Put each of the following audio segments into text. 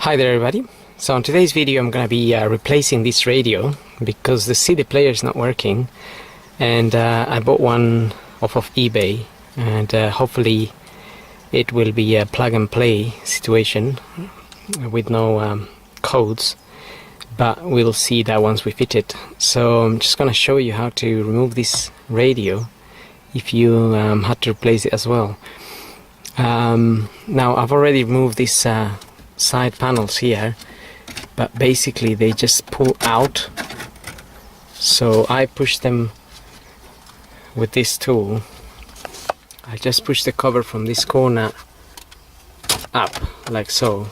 Hi there everybody. So in today's video I'm going to be replacing this radio because the CD player is not working, and I bought one off of eBay, and hopefully it will be a plug and play situation with no codes, but we'll see that once we fit it. So I'm just going to show you how to remove this radio if you had to replace it as well. Now I've already removed this side panels here, but basically they just pull out, so I push them with this tool. I just push the cover from this corner up like so,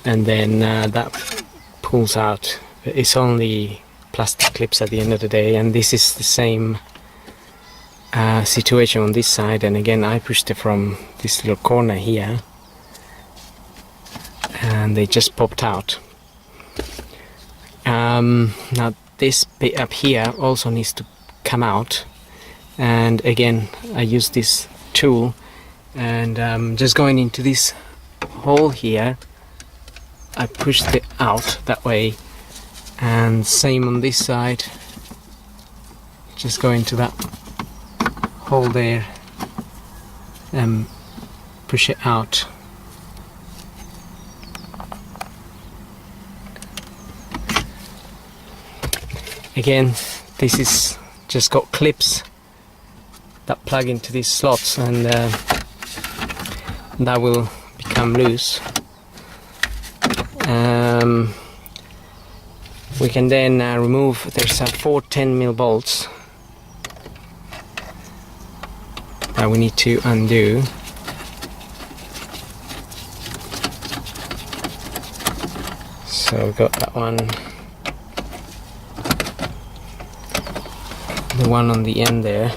and then that pulls out. It's only plastic clips at the end of the day, and this is the same situation on this side. And again I pushed it from this little corner here, and they just popped out. Now this bit up here also needs to come out, and again I use this tool, and just going into this hole here I pushed it out that way, and same on this side, just go into that hole there and push it out. Again, this is just got clips that plug into these slots, and that will become loose. We can then remove, there's 4 10mm bolts that we need to undo. So we've got that one, the one on the end there.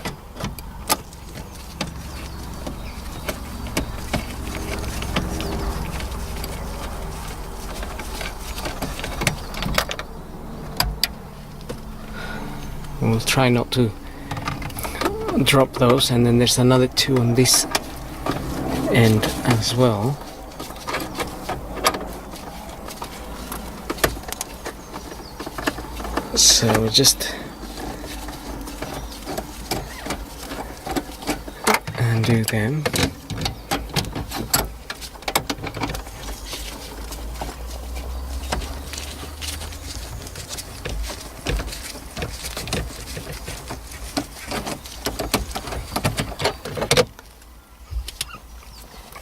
We'll try not to drop those, and then there's another 2 on this end as well. So we just undo them.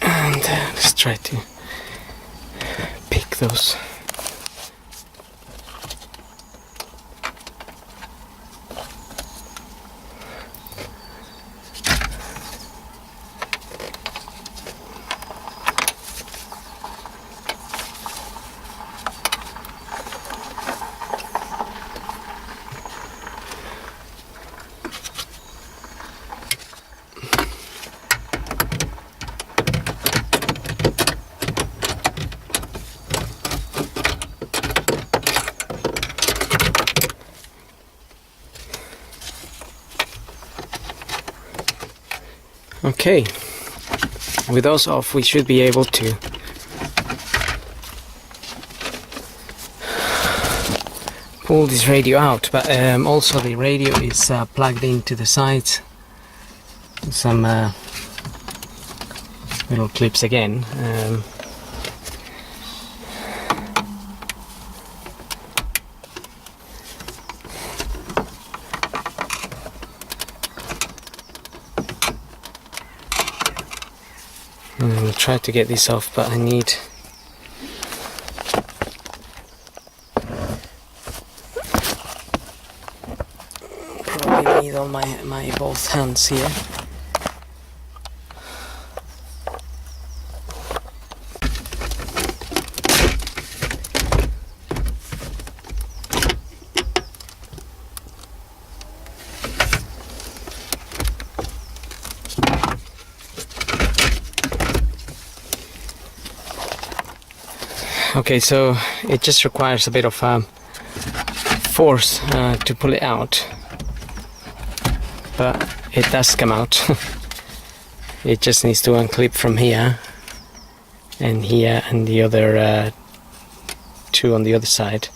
And let's try to pick those. Okay, with those off we should be able to pull this radio out, but also the radio is plugged into the sides. Some little clips again. I'll try to get this off, but I need probably need all my both hands here. Okay, so it just requires a bit of force to pull it out, but it does come out. It just needs to unclip from here and here, and the other 2 on the other side.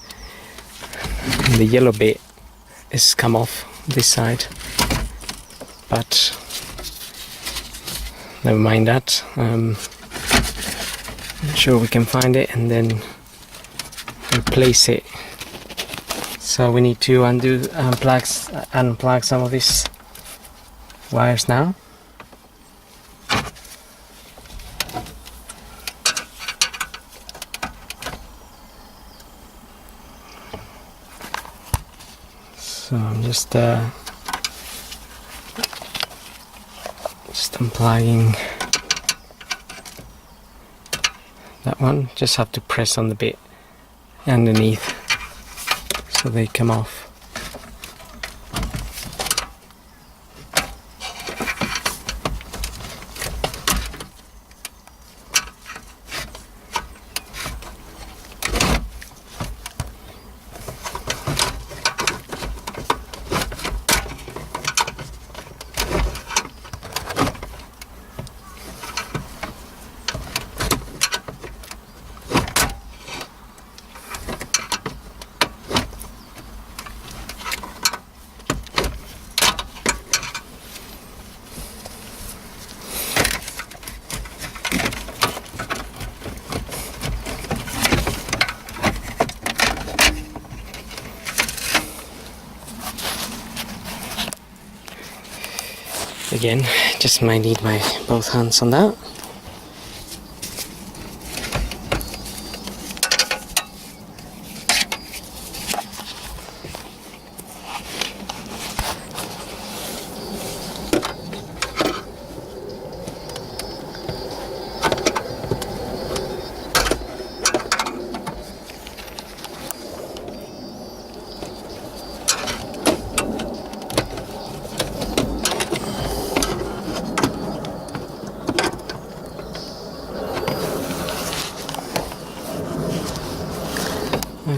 And the yellow bit is come off this side, but never mind that. I'm sure we can find it and then replace it. So we need to unplug some of these wires now. So I'm just unplugging that one. Just have to press on the bit underneath so they come off. Again, just might need my both hands on that.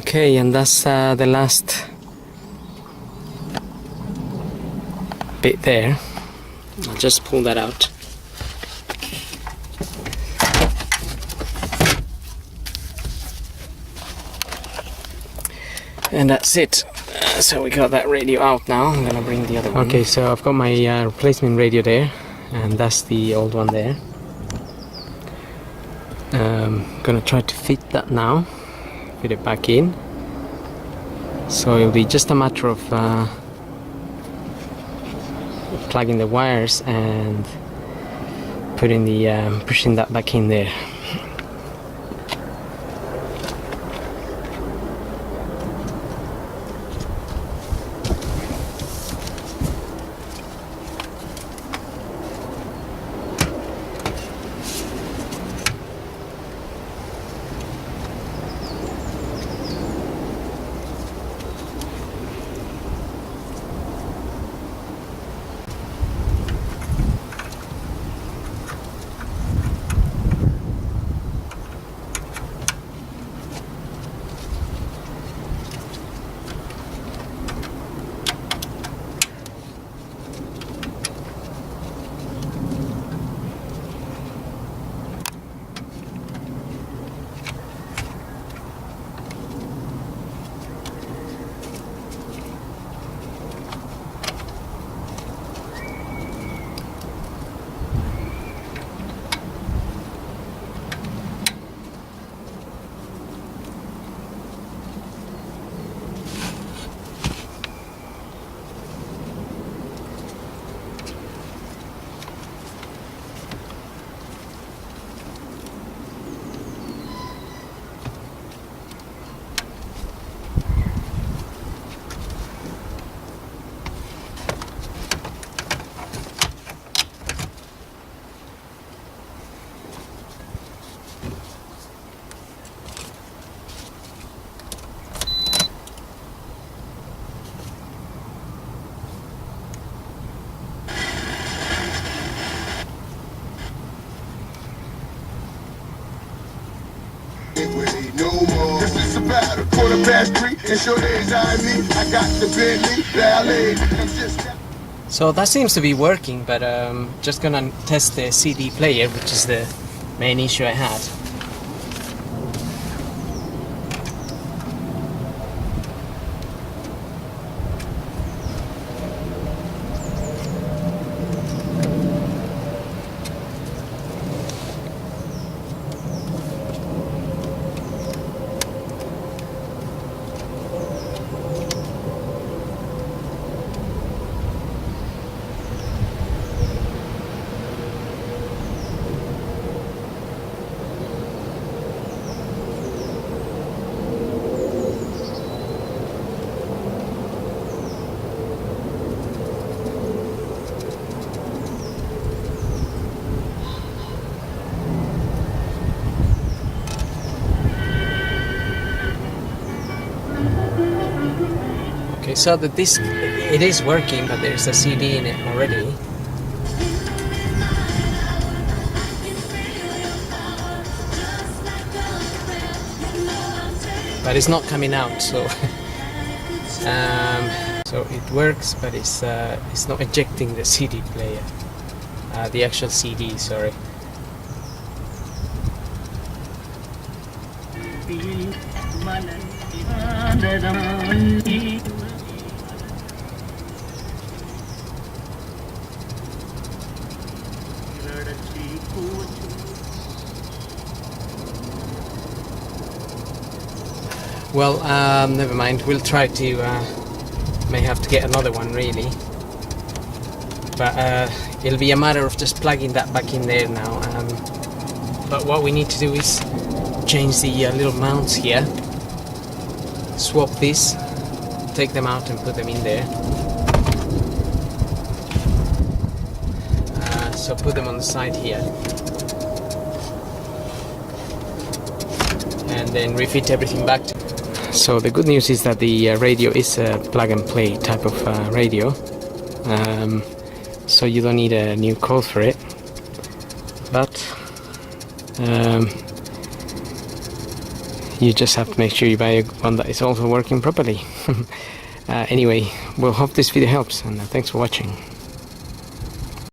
Okay, and that's the last bit there. I'll just pull that out. And that's it. So we got that radio out now. I'm gonna bring the other one. Okay, so I've got my replacement radio there, and that's the old one there. Gonna try to fit that now. Fit it back in. So it'll be just a matter of plugging the wires and putting the pushing that back in there. No more. This is about 3:15, and sure days I mean I got the Bentley Ballet. So that seems to be working, but just gonna test the CD player, which is the main issue I had. so the disc, it is working, but there's a CD in it already. But it's not coming out, so so it works, but it's not ejecting the CD player, the actual CD. Sorry. Well, never mind. We'll try to. May have to get another one, really. But it'll be a matter of just plugging that back in there now. But what we need to do is change the little mounts here. Swap this, take them out, and put them in there. So put them on the side here. And then refit everything back. So the good news is that the radio is a plug and play type of radio, so you don't need a new code for it, but you just have to make sure you buy one that is also working properly. Anyway, we'll hope this video helps, and thanks for watching.